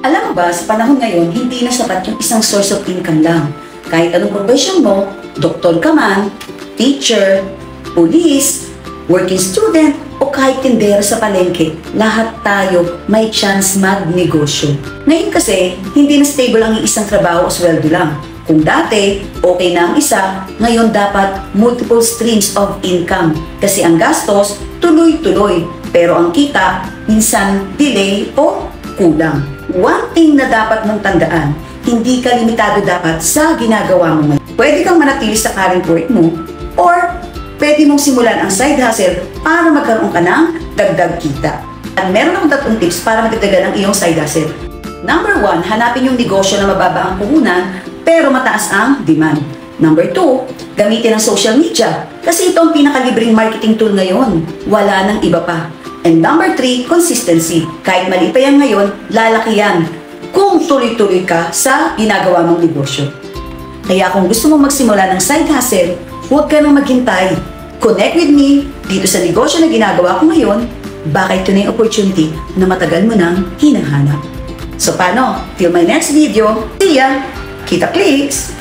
Alam mo ba, sa panahon ngayon, hindi na sapat yung isang source of income lang. Kahit anong profession mo, doktor ka man, teacher, police, working student, o kahit tindera sa palengke, lahat tayo may chance magnegosyo. Ngayon kasi, hindi na stable ang isang trabaho o sweldo lang. Kung dati, okay na ang isa, ngayon dapat multiple streams of income. Kasi ang gastos, tuloy-tuloy. Pero ang kita, minsan delay o kulang. One thing na dapat mong tandaan, hindi ka limitado dapat sa ginagawa mo ngayon. Pwede kang manatili sa current work mo or pwede mong simulan ang side hustle para magkaroon ka ng dagdag kita. At meron akong 3 tips para matagdagan ang iyong side hustle. Number 1, hanapin yung negosyo na mababa ang puhunan pero mataas ang demand. Number 2, gamitin ang social media kasi ito ang pinakalibreng marketing tool ngayon. Wala nang iba pa. And number 3, consistency. Kahit mali pa yan ngayon, lalaki yan kung tuloy-tuloy ka sa ginagawa mong negosyo. Kaya kung gusto mo magsimula ng side hustle, huwag ka nang maghintay. Connect with me dito sa negosyo na ginagawa ko ngayon. Baka ito na yung opportunity na matagal mo nang hinahanap. So paano? Till my next video. See ya! Kita clicks!